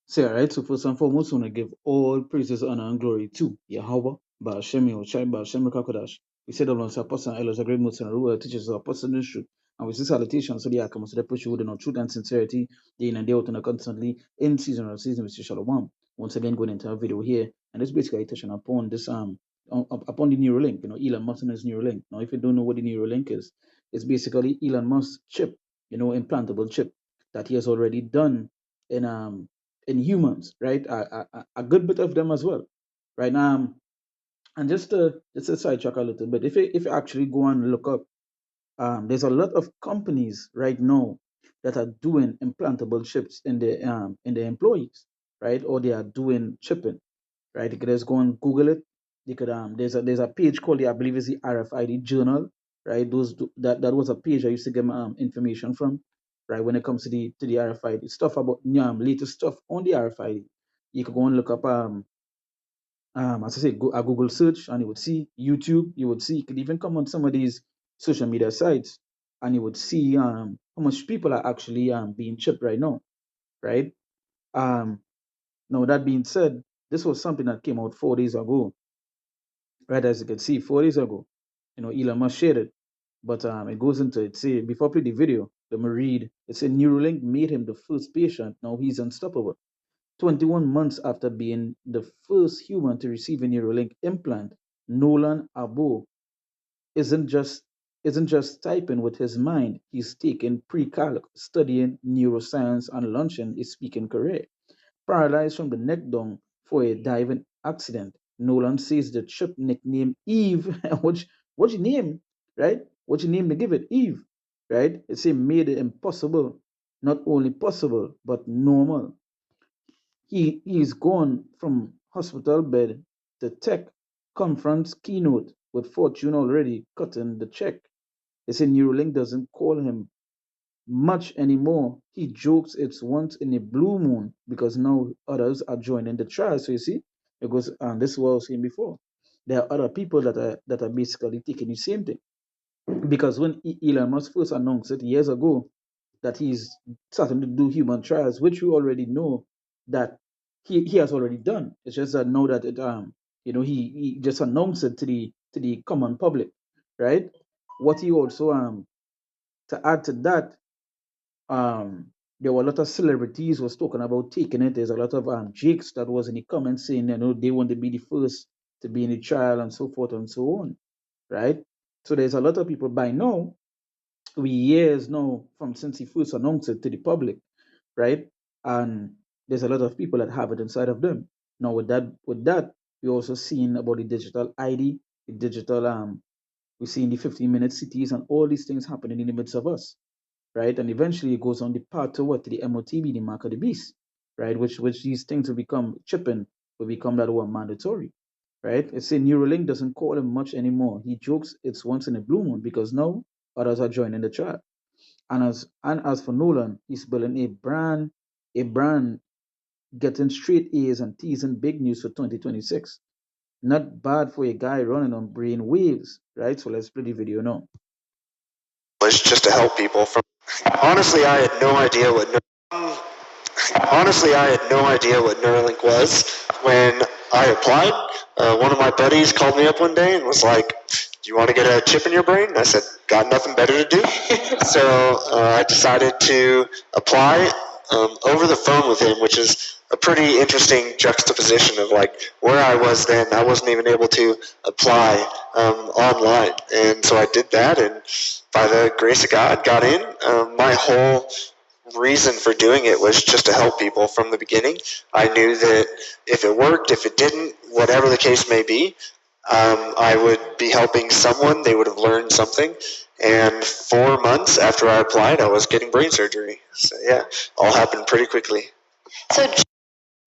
So, all right, so first and foremost, I want to give all praises, honor, and glory to Yahweh, Ba'ashem, Yahushai, Ba'ashem, Rakakodash. We said all on our apostle, and elders, a great most and ruler, teachers, apostle, in truth. And with this salutation, so the outcome, so they push you with no truth and sincerity, day in and day out, and constantly in season or season, Mr. Shalom. Once again, going into a video here, and it's basically touching upon this, upon the Neuralink, Elon Musk and his Neuralink. Now, if you don't know what the Neuralink is, it's basically Elon Musk's chip, implantable chip that he has already done in humans, right? A good bit of them as well, right? And just to sidetrack a little bit, if you actually go and look up, there's a lot of companies right now that are doing implantable chips in the employees, right? Or they are doing chipping, right? You could just go and Google it. You could there's a page called I believe it's the RFID Journal, right? That was a page I used to get my information from, right? When it comes to the RFID stuff about latest stuff on the RFID, you could go and look up as I say, go a Google search and you would see YouTube. You would see, you could even come on some of these social media sites and you would see how much people are actually being chipped right now, right? Um, Now that being said, this was something that came out 4 days ago, right? As you can see, 4 days ago, Elon Musk shared it, but it goes into it. Say before I play the video, let me read. It said Neuralink made him the first patient. Now he's unstoppable. 21 months after being the first human to receive a Neuralink implant, Nolan Abo isn't just isn't just typing with his mind. He's taking pre-calc, studying neuroscience, and launching his speaking career. Paralyzed from the neck down for a diving accident, Nolan says the chip nicknamed Eve. What's your name, right? What's your name to give it? Eve, right? It's a made it impossible, not only possible but normal. He's gone from hospital bed to tech conference keynote with fortune already cutting the check. They say Neuralink doesn't call him much anymore. He jokes it's once in a blue moon because now others are joining the trial. So you see, it goes and this is what I was saying before. There are other people that are basically taking the same thing. Because when Elon Musk first announced it years ago that he's starting to do human trials, which we already know that he has already done. It's just that now that he just announced it to the common public, right? What he also to add to that, there were a lot of celebrities was talking about taking it. There's a lot of jakes that was in the comments saying they want to be the first to be in the trial and so forth and so on, right? So there's a lot of people by now, we years now from since he first announced it to the public, right? And there's a lot of people that have it inside of them. Now with that, we also seen about the digital ID, the digital we're seeing the 15-minute cities and all these things happening in the midst of us, right? And eventually it goes on the path to what? To the MOTB, the mark of the beast, right? Which these things will become chipping, will become that one mandatory, right? It's saying Neuralink doesn't call him much anymore. He jokes it's once in a blue moon because now others are joining the trial. And as for Nolan, he's building a brand getting straight A's and teasing big news for 2026. Not bad for a guy running on brain waves, right? So let's play the video now. Was just to help people from honestly I had no idea what Neuralink was when I applied. One of my buddies called me up one day and was like, "Do you want to get a chip in your brain?" And I said, "Got nothing better to do." So I decided to apply over the phone with him, which is a pretty interesting juxtaposition of like where I was then. I wasn't even able to apply online, and so I did that, and by the grace of God, got in. My whole reason for doing it was just to help people from the beginning. I knew that if it worked, if it didn't, whatever the case may be, I would be helping someone. They would have learned something. And 4 months after I applied, I was getting brain surgery. So yeah, all happened pretty quickly. So,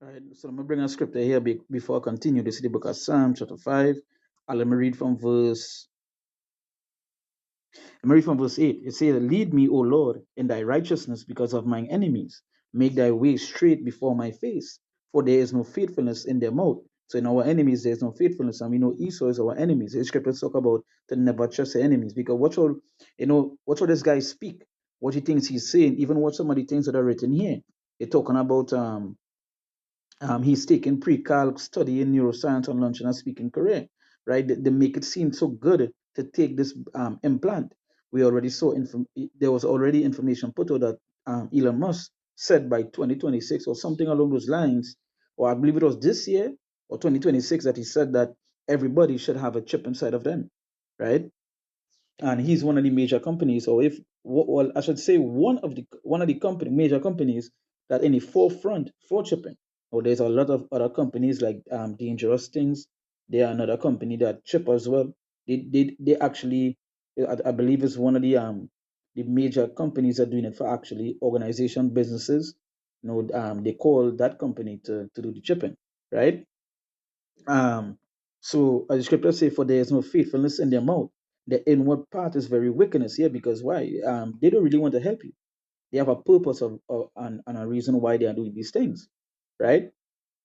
all right, so I'm gonna bring a scripture here before I continue. This is the book of Psalm, chapter 5. And let me read from verse 8. It says, "Lead me, O Lord, in thy righteousness because of mine enemies. Make thy way straight before my face, for there is no faithfulness in their mouth." So in our enemies, there's no faithfulness, and we know Esau is our enemies. The scriptures talk about to never trust the enemies, because watch all this guy speak, what he thinks he's saying, even what some of the things that are written here. They're talking about He's taking pre-calc, studying neuroscience and launching a speaking career, right? They make it seem so good to take this implant. We already saw, there was already information put out that Elon Musk said by 2026 or something along those lines, or I believe it was this year or 2026 that he said that everybody should have a chip inside of them, right? And he's one of the major companies, or if well, I should say one of the major companies that in the forefront for chipping. Or there's a lot of other companies like Dangerous Things. They are another company that chip as well. They actually, I believe it's one of the major companies that are doing it for actually organization businesses. They call that company to do the chipping, right? Um, so as the scripture say, for there is no faithfulness in their mouth. The inward part is very wickedness here because why? They don't really want to help you. They have a purpose and a reason why they are doing these things, right?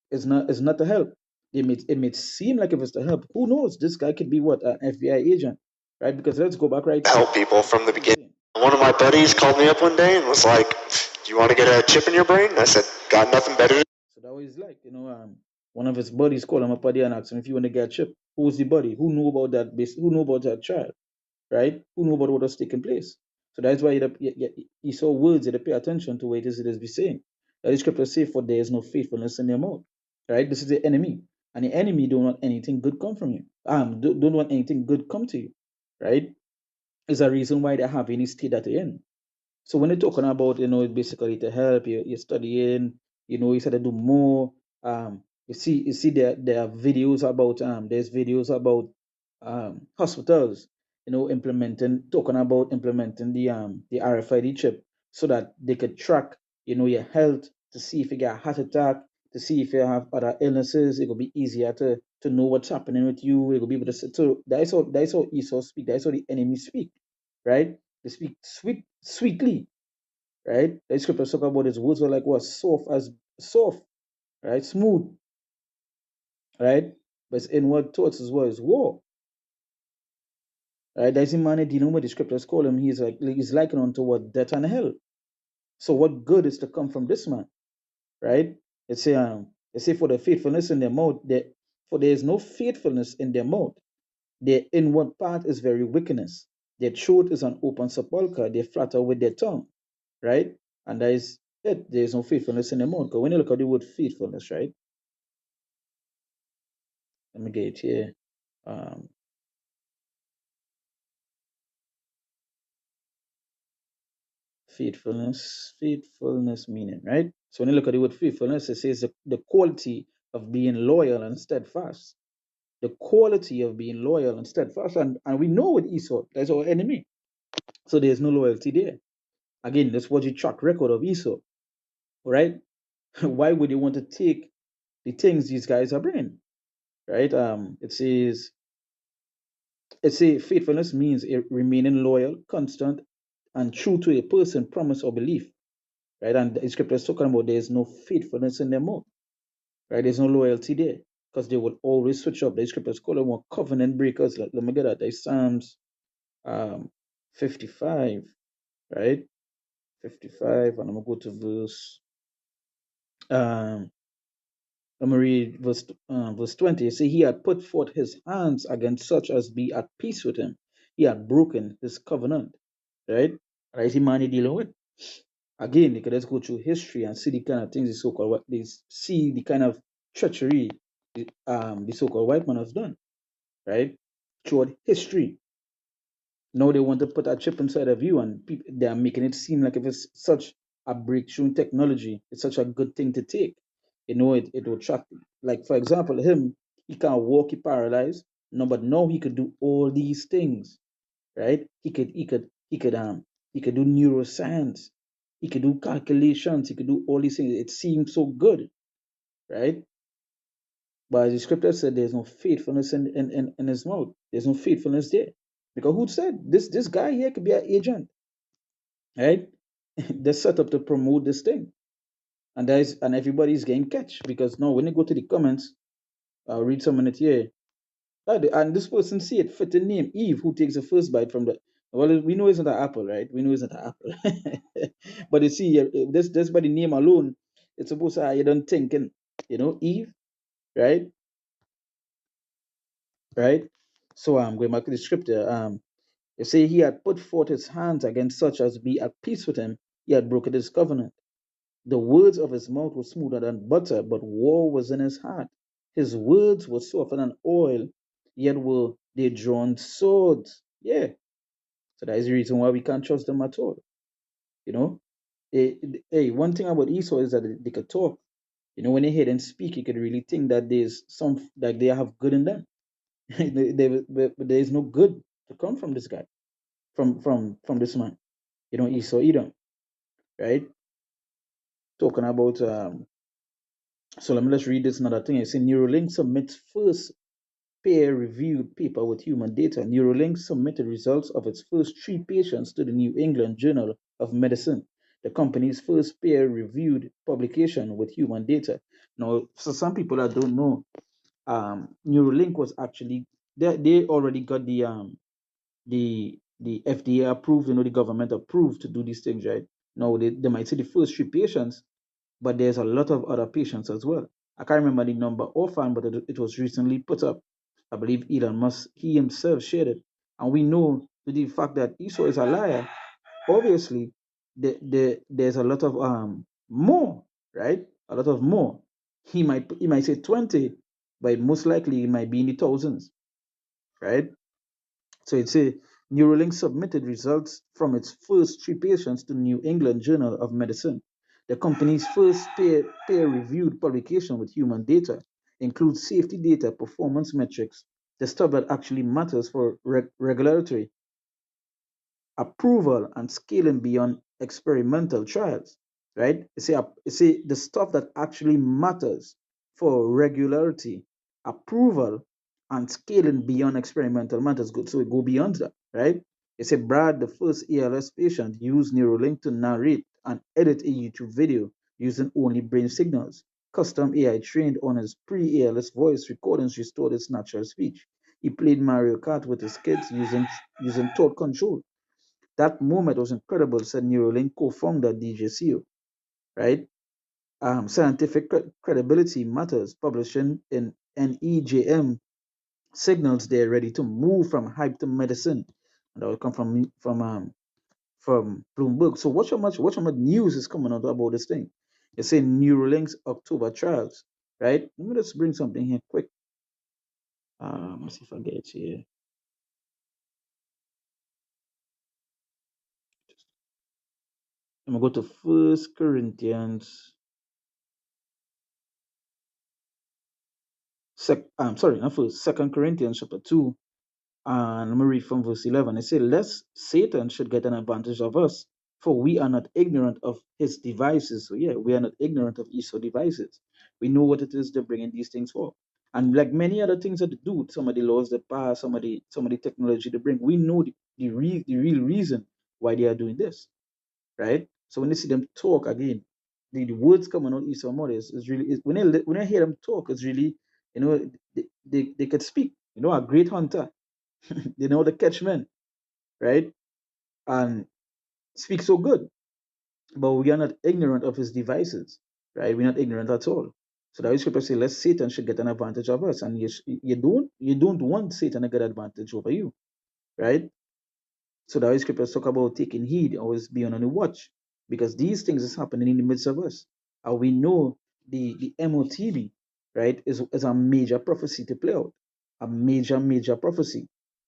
It's not to help. It may seem like if it's to help. Who knows? This guy could be what, an FBI agent, right? Because let's go back right here. Help people from the beginning. One of my buddies called me up one day and was like, "Do you want to get a chip in your brain?" I said, "Got nothing better to do." So that was like, one of his buddies called him up there and asked him if you want to get a chip. Who's the buddy? Who knew about that? Who knew about that child? Right? Who know about what was taking place? So that's why he saw words that pay attention to what it is be saying. That the scripture say, for there is no faithfulness in their mouth. Right? This is the enemy. And the enemy don't want anything good come from you. Don't want anything good come to you. Right? Is a reason why they have any state that they're in. So when you're talking about, basically to help you, you're studying, you said to do more. You see, there are videos about there's videos about hospitals, talking about implementing the RFID chip so that they could track, your health to see if you get a heart attack, to see if you have other illnesses. It will be easier to know what's happening with you. It will be able to. So that's how Esau speak. That's how the enemy speak, right? They speak sweetly, right? The scripture talk about his words were like what? Soft, right? Smooth, right? But his inward thoughts as well is war. Right? There's a man dealing with the scriptures call him, he's likened unto what? Death and hell. So what good is to come from this man? Right? It say for the faithfulness in their mouth, for there is no faithfulness in their mouth. Their inward part is very wickedness. Their throat is an open sepulchre. They flatter with their tongue, right? And that is it. There is no faithfulness in their mouth. Because when you look at the word faithfulness, right? Let me get it here. Um, faithfulness meaning, right? So when you look at the word faithfulness, it says the quality of being loyal and steadfast. The quality of being loyal and steadfast. And we know with Esau, that's our enemy. So there's no loyalty there. Again, that's what the track record of Esau, right? Why would they want to take the things these guys are bringing, right? It says faithfulness means remaining loyal, constant, and true to a person, promise, or belief, right? And the scripture is talking about there's no faithfulness in their mouth, right? There's no loyalty there because they will always switch up. The scriptures call them covenant breakers. Let me get that. There's Psalms 55, right? 55, and I'm gonna go to um, let me read verse 20. It says, he had put forth his hands against such as be at peace with him. He had broken his covenant, right? Right, he man he dealing with. Again, you can just go through history and see the kind of things the so-called they see the kind of treachery the so-called white man has done, right? Throughout history. Now they want to put a chip inside of you, and they are making it seem like if it's such a breakthrough in technology, it's such a good thing to take. It will track. Like for example, him, he can't walk, he paralyzed. No, but now he could do all these things, right? He could do neuroscience, he could do calculations, he could do all these things. It seems so good, right? But as the scripture said, there's no faithfulness in his mouth. There's no faithfulness there. Because who said this guy here could be an agent, right? They're set up to promote this thing. And everybody's getting catch because now when you go to the comments, I'll read some in it here. And this person see it fit the name Eve, who takes the first bite from the. Well, we know it's not an apple, right? We know it's not an apple. But you see, this by the name alone, it's supposed to you don't thinking. Eve, right? Right? So I'm going back to the scripture. You say he had put forth his hands against such as be at peace with him, he had broken his covenant. The words of his mouth were smoother than butter, but war was in his heart. His words were softer than oil, yet were they drawn swords. Yeah. So that is the reason why we can't trust them at all. You know, hey, one thing about Esau is that they could talk. When they hear them speak, you could really think that there's some like they have good in them. But there is no good to come from this guy, from this man. Esau Edom, right? Talking about so let me just read this another thing. It's in Neuralink submits first peer-reviewed paper with human data. Neuralink submitted results of its first 3 patients to the New England Journal of Medicine, the company's first peer-reviewed publication with human data. Now, for some people that don't know, Neuralink was actually they already got the FDA approved, the government approved to do these things, right? Now they might say the first 3 patients, but there's a lot of other patients as well. I can't remember the number offhand, but it was recently put up. I believe Elon Musk, he himself shared it. And we know the fact that Esau is a liar, obviously, there's a lot of more, right? A lot of more. He might say 20, but most likely it might be in the thousands, right? So it's a Neuralink submitted results from its first 3 patients to New England Journal of Medicine. The company's first peer-reviewed publication with human data includes safety data, performance metrics, the stuff that actually matters for regulatory approval and scaling beyond experimental trials, right? You see the stuff that actually matters for regularity, approval, and scaling beyond experimental matters. Good, so we go beyond that, right? You say Brad, the first ALS patient, used Neuralink to narrate and edit a YouTube video using only brain signals. Custom AI trained on his pre-ALS voice recordings restored his natural speech. He played Mario Kart with his kids using thought control. That moment was incredible, said Neuralink co-founder DJ CEO, right? Scientific credibility matters. Publishing in NEJM signals they're ready to move from hype to medicine. And that will come from Bloomberg. So watch how much news is coming out about this thing. You say Neuralink's October trials, right? Let me just bring something here quick. Let's see if I get it here. I'm gonna go to First Corinthians. I'm sorry, not first. Second Corinthians chapter 2, and let me read from verse 11. It says, lest Satan should get an advantage of us, for we are not ignorant of his devices. So yeah, we are not ignorant of Esau devices. We know what it is they're bringing these things for. And like many other things that they do, some of the laws they pass, some of the technology they bring, we know the real reason why they are doing this, right? So when you see them talk again, the words coming out Esau mouth is really when I hear them talk, it's really, they could speak. A great hunter, they know the catch men, right? And speak so good. But we are not ignorant of his devices, right? We're not ignorant at all. So the scripture says, "Lest Satan should get an advantage of us," and you don't want Satan to get advantage over you, right? So the scriptures talk about taking heed, always be on the watch, because these things is happening in the midst of us. And we know the MOTB, right, is a major prophecy to play out, a major prophecy.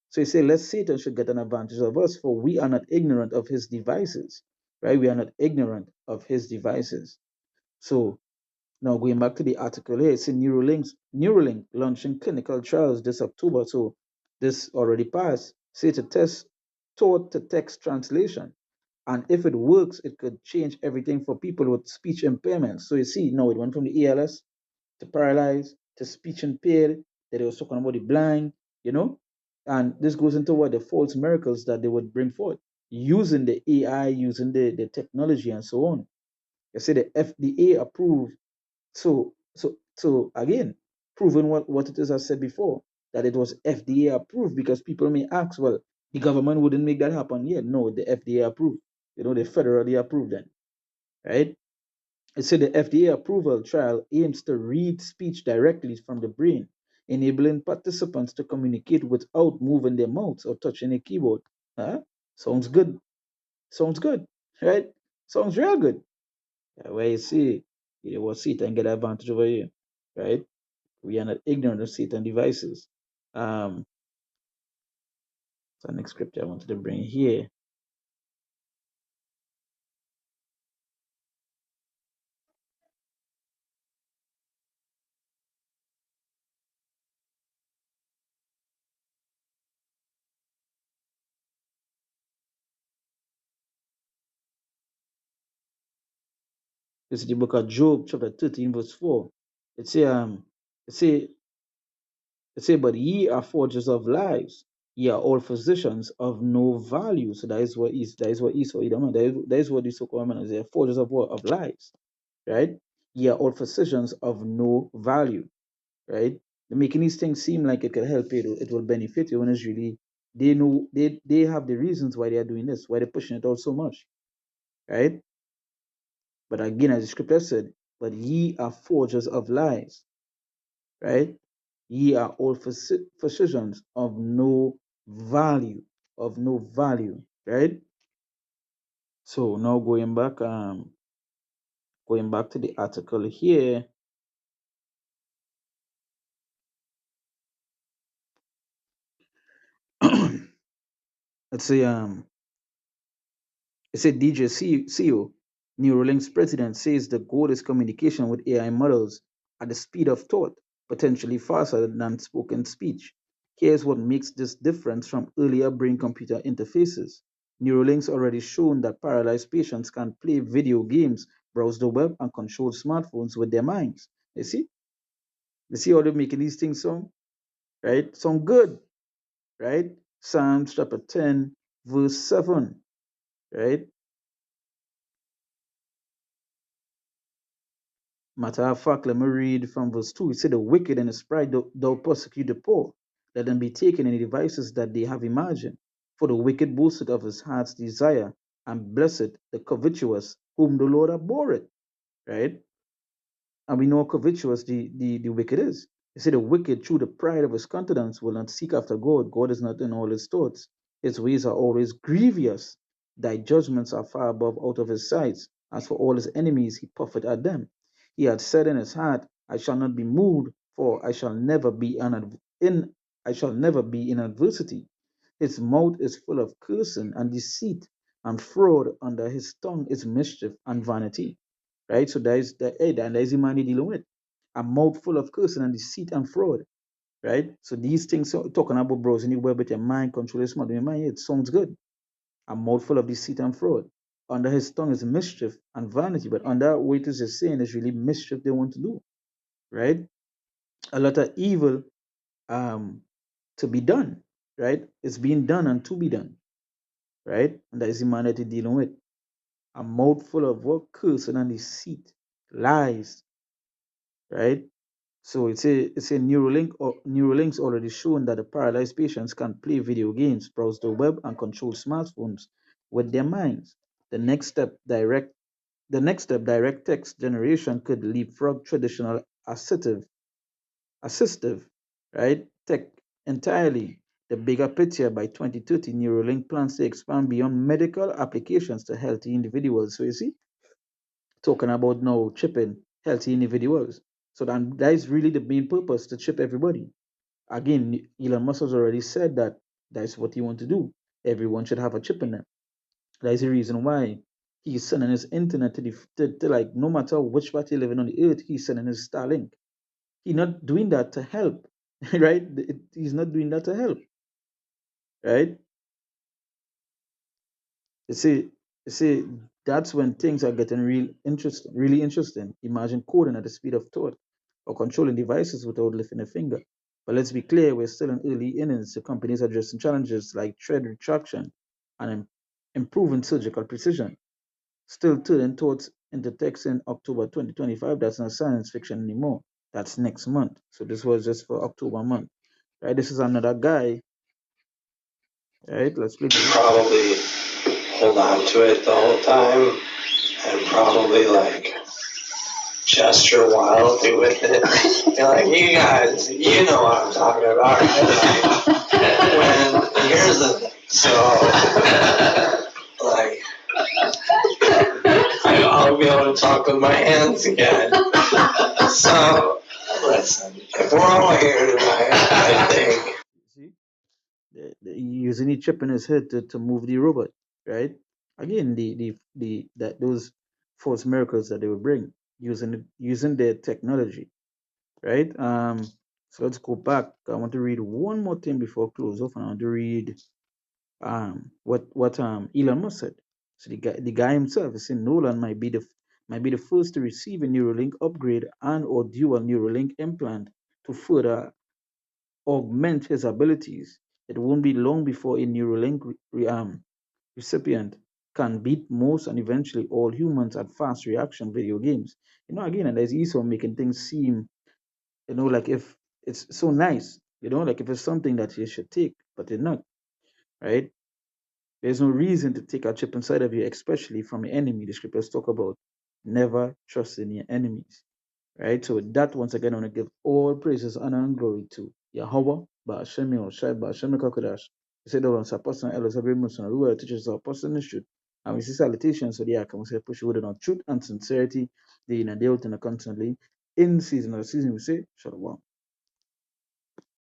So he said, lest Satan should get an advantage of us, for we are not ignorant of his devices, right? We are not ignorant of his devices. So now going back to the article here, it's in Neuralink launching clinical trials this October. So this already passed. Say to test thought to text translation. And if it works, it could change everything for people with speech impairments. So you see, now it went from the ALS to paralyzed to speech impaired, that they was talking about the blind, you know? And this goes into what the false miracles that they would bring forth using the AI, using the technology and so on. You see the FDA approved, so again, proving what it is I said before, that it was FDA approved, because people may ask, well, the government wouldn't make that happen. Yeah, no, the FDA approved. The federally approved then, right? It said the FDA approval trial aims to read speech directly from the brain, enabling participants to communicate without moving their mouths or touching a keyboard. Huh? Sounds good. Sounds good, right? Sounds real good. Where you see, you will see it and get advantage over here, right? We are not ignorant of Satan devices. So next scripture I wanted to bring here. This is the book of Job, chapter 13, verse 4. It say, it say, it say, but ye are forgers of lies. Ye are all physicians of no value. So that is what Esau, that is what the so-called men is. They are forgers of what? Of lies, right? Ye are all physicians of no value, right? They're making these things seem like it could help you, it will benefit you, when it's really, they know, they have the reasons why they are doing this, why they're pushing it out so much, right? But again, as the scripture said, but ye are forgers of lies, right? Ye are all physicians of no value, right? So now going back to the article here, let's say it said DJ CEO, Neuralink's president, says the goal is communication with AI models at the speed of thought, potentially faster than spoken speech. Here's what makes this different from earlier brain-computer interfaces. Neuralink's already shown that paralyzed patients can play video games, browse the web, and control smartphones with their minds. You see? You see how they're making these things sound? Right? Sound good, right? Psalms chapter 10, verse 7, right? Matter of fact, let me read from verse 2. It said, the wicked and his pride thou persecute the poor. Let them be taken in the devices that they have imagined. For the wicked boasteth of his heart's desire, and blessed the covetous, whom the Lord abhorreth. Right? And we know how covetous the wicked is. He said, the wicked, through the pride of his countenance, will not seek after God. God is not in all his thoughts. His ways are always grievous. Thy judgments are far above out of his sights. As for all his enemies, he puffeth at them. He had said in his heart, I shall not be moved, for I shall never be in adversity. His mouth is full of cursing and deceit, and fraud under his tongue is mischief and vanity. Right? So that is the man you're dealing with. A mouth full of cursing and deceit and fraud. Right? So these things, talking about browsing the web with your mind, controlling smart your mind, it sounds good. A mouth full of deceit and fraud. Under his tongue is mischief and vanity, but under what it is just saying is really mischief they want to do. Right? A lot of evil to be done. Right? It's being done and to be done. Right? And that is the man that you're dealing with. A mouth full of what? Cursing and deceit, lies, right? So it's a Neuralink's already shown that the paralyzed patients can play video games, browse the web, and control smartphones with their minds. The next step, direct text generation could leapfrog traditional assistive, right? Tech entirely. The bigger picture, by 2030, Neuralink plans to expand beyond medical applications to healthy individuals. So you see, talking about now chipping healthy individuals. So that is really the main purpose, to chip everybody. Again, Elon Musk has already said that that's what he wants to do. Everyone should have a chip in them. That is the reason why he's sending his internet to like, no matter which part you're living on the earth, he's sending his Starlink. He's not doing that to help, right? He's not doing that to help, right? You see, you see, that's when things are getting really interesting. Imagine coding at the speed of thought, or controlling devices without lifting a finger. But let's be clear, we're still in early innings. The companies are addressing challenges like thread retraction and improving surgical precision. Still turning thoughts into text in October 2025. That's not science fiction anymore. That's next month. So this was just for October month, right? This is another guy, right? Let's play. Probably hold on to it the whole time and probably like gesture wildly with it. You're like, you guys, you know what I'm talking about, right? Like, when, here's the thing. So, like, I'll be able to talk with my hands again. So, listen, if we're all here tonight, I think. See, using the chip in his head to move the robot, right? Again, that those false miracles that they would bring using their technology, right? So let's go back. I want to read one more thing before I close off, and I want to read what Elon Musk said. So the guy himself is saying Nolan might be the first to receive a Neuralink upgrade and or dual Neuralink implant to further augment his abilities. It won't be long before a Neuralink recipient can beat most and eventually all humans at fast reaction video games. Again, and there's Esau making things seem, like if it's so nice, like if it's something that you should take, but it's not, right? There's no reason to take a chip inside of you, especially from your enemy. The scriptures talk about never trusting your enemies. Right? So with that, once again, I want to give all praises, honor, and glory to Yahweh, Ba'ashem Yahushai, Ba'ashem Kakodash. We say that on Apostle Elos, every Muslim, who teaches our apostle in the truth. And we see salutations, so the can we say push with on truth and sincerity, day in and day out and constantly. In season or season, we say Shalom.